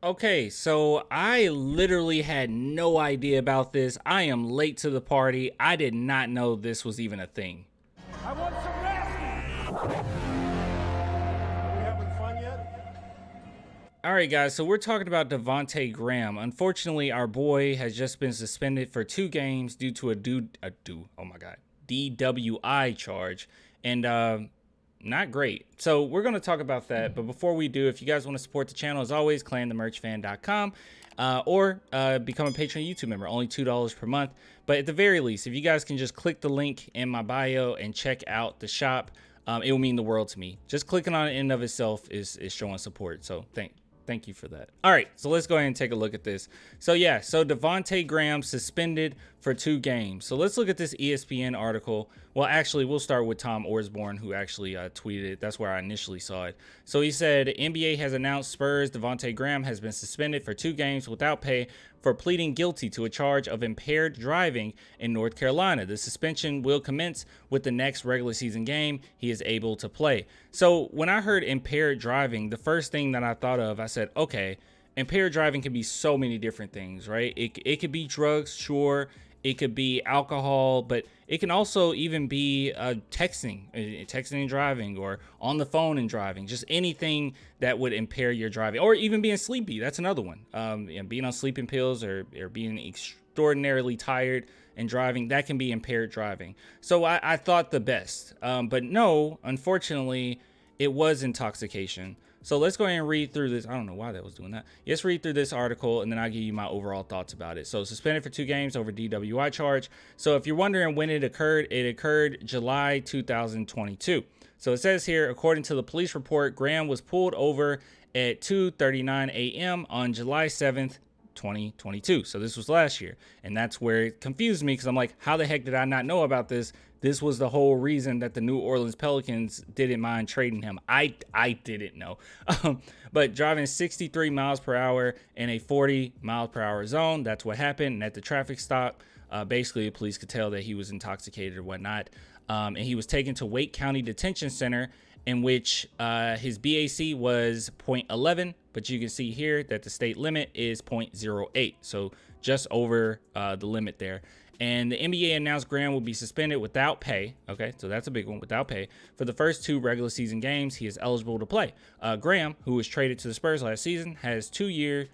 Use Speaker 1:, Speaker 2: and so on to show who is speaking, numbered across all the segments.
Speaker 1: Okay, so I literally had no idea about this. I am late to the party. I did not know this was even a thing.
Speaker 2: I want some nasty. Are we having fun yet?
Speaker 1: All right, guys, so we're talking about Devontae Graham. Unfortunately, our boy has just been suspended for 2 games due to oh my God, DWI charge. And not great. So we're going to talk about that. But before we do, if you guys want to support the channel, as always, clanthemerchfan.com or become a Patreon YouTube member, only $2 per month. But at the very least, if you guys can just click the link in my bio and check out the shop, it will mean the world to me. Just clicking on it in and of itself is showing support. So thank you for that. All right, so let's go ahead and take a look at this. So yeah, so Devontae Graham suspended for 2 games. So let's look at this ESPN article. Well, actually, we'll start with Tom Orsborn, who actually tweeted it. That's where I initially saw it. So he said, NBA has announced Spurs Devontae Graham has been suspended for 2 games without pay for pleading guilty to a charge of impaired driving in North Carolina. The suspension will commence with the next regular season game he is able to play. So when I heard impaired driving, the first thing that I thought of, I said, okay, impaired driving can be so many different things, right? It could be drugs, sure. It could be alcohol, but it can also even be texting and driving, or on the phone and driving, just anything that would impair your driving, or even being sleepy. That's another one. Being on sleeping pills or being extraordinarily tired and driving, that can be impaired driving. So I thought the best, but no, unfortunately, it was intoxication. So let's go ahead and read through this. I don't know why that was doing that. Let's read through this article, and then I'll give you my overall thoughts about it. So suspended for 2 games over DWI charge. So if you're wondering when it occurred July 2022. So it says here, according to the police report, Graham was pulled over at 2:39 a.m. on July 7th, 2022. So this was last year. And that's where it confused me, because I'm like, how the heck did I not know about this? This was the whole reason that the New Orleans Pelicans didn't mind trading him. I didn't know. But driving 63 miles per hour in a 40 miles per hour zone, that's what happened. And at the traffic stop, basically the police could tell that he was intoxicated or whatnot. And he was taken to Wake County Detention Center, in which his BAC was 0.11, but you can see here that the state limit is 0.08, so just over the limit there. And the NBA announced Graham will be suspended without pay. Okay, so that's a big one, without pay. For the first 2 regular season games, he is eligible to play. Graham, who was traded to the Spurs last season, has 2 years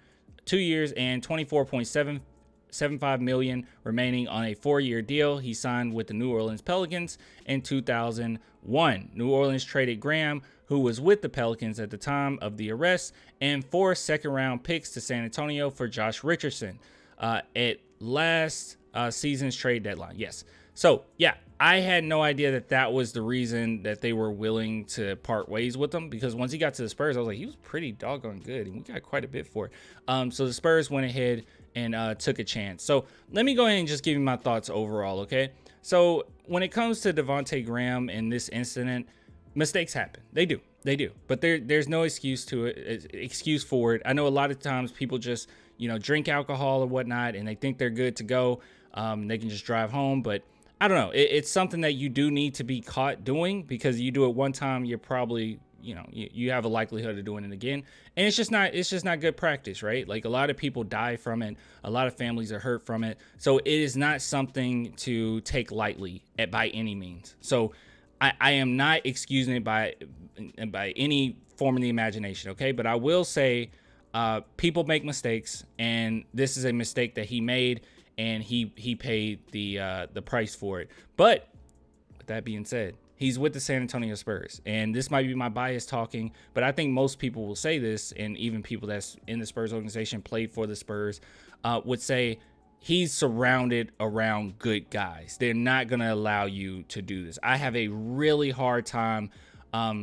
Speaker 1: and 24.75 million remaining on a 4-year deal he signed with the New Orleans Pelicans in 2001. New Orleans traded Graham, who was with the Pelicans at the time of the arrest, and 4 second-round picks to San Antonio for Josh Richardson at last season's trade deadline. Yes. So yeah, I had no idea that that was the reason that they were willing to part ways with him, because once he got to the Spurs, I was like, he was pretty doggone good, and we got quite a bit for it. So the Spurs went ahead and took a chance. So let me go ahead and just give you my thoughts overall. Okay. So when it comes to Devontae Graham in this incident, mistakes happen. They do. But there's no excuse to it, excuse for it. I know a lot of times people just, drink alcohol or whatnot, and they think they're good to go. They can just drive home, but I don't know. It's something that you do need to be caught doing, because you do it one time, you're probably, you have a likelihood of doing it again. And it's just not good practice, right? Like, a lot of people die from it. A lot of families are hurt from it. So it is not something to take lightly by any means. So I am not excusing it by any form of the imagination. Okay. But I will say, people make mistakes, and this is a mistake that he made, and he paid the price for it. But with that being said, he's with the San Antonio Spurs, and this might be my bias talking, but I think most people will say this, and even people that's in the Spurs organization, played for the Spurs, would say he's surrounded around good guys. They're not going to allow you to do this. I have a really hard time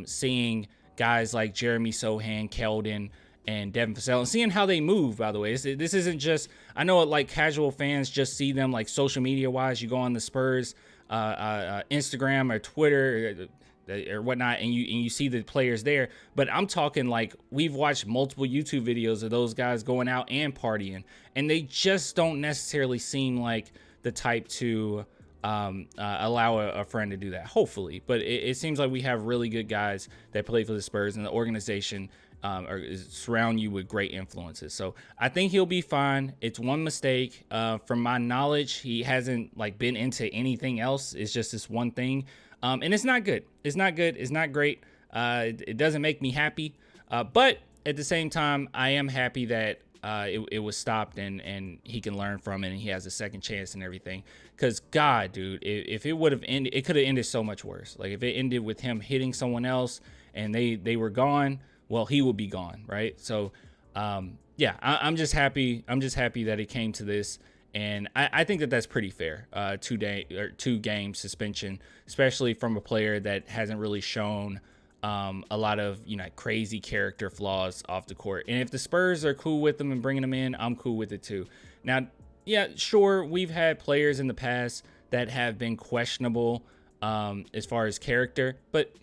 Speaker 1: seeing guys like Jeremy Sohan, Keldon, and Devin Vassell, and seeing how they move. By the way, this isn't just, I know like casual fans just see them like social media wise. You go on the Spurs Instagram or Twitter or whatnot, and you see the players there. But I'm talking like, we've watched multiple YouTube videos of those guys going out and partying, and they just don't necessarily seem like the type to allow a friend to do that, hopefully. But it seems like we have really good guys that play for the Spurs, and the organization or surround you with great influences. So I think he'll be fine. It's one mistake. From my knowledge, he hasn't like been into anything else. It's just this one thing. And it's not good. It's not good. It's not great. It doesn't make me happy. But at the same time, I am happy that it was stopped and he can learn from it and he has a second chance and everything. Because God, dude, if it would have ended, it could have ended so much worse. Like if it ended with him hitting someone else and they were gone, well, he would be gone, right? So, yeah, I'm just happy. I'm just happy that it came to this, and I think that that's pretty fair. 2-game suspension, especially from a player that hasn't really shown a lot of crazy character flaws off the court. And if the Spurs are cool with them and bringing them in, I'm cool with it too. Now, yeah, sure, we've had players in the past that have been questionable as far as character, but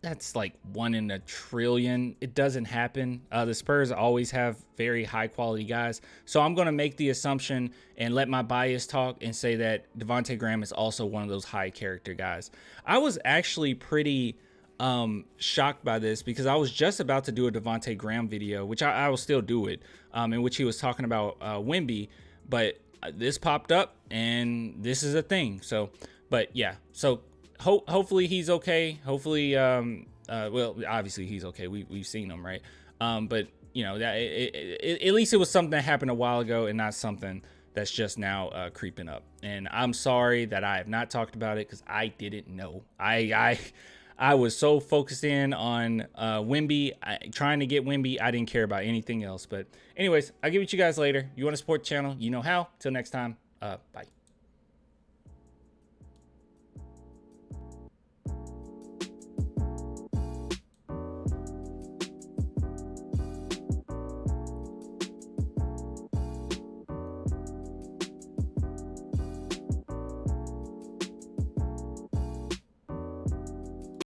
Speaker 1: that's like 1 in a trillion. It doesn't happen. The Spurs always have very high quality guys. So I'm going to make the assumption and let my bias talk and say that Devontae Graham is also one of those high character guys. I was actually pretty shocked by this because I was just about to do a Devontae Graham video, which I will still do it, in which he was talking about Wemby, but this popped up and this is a thing. So, but yeah, so hopefully he's okay. Hopefully, well, obviously he's okay. We've seen him, right? But that at least it was something that happened a while ago and not something that's just now creeping up. And I'm sorry that I have not talked about it because I didn't know. I was so focused in on Wemby, trying to get Wemby. I didn't care about anything else. But anyways, I'll give it to you guys later. You want to support the channel? You know how. Till next time. Bye.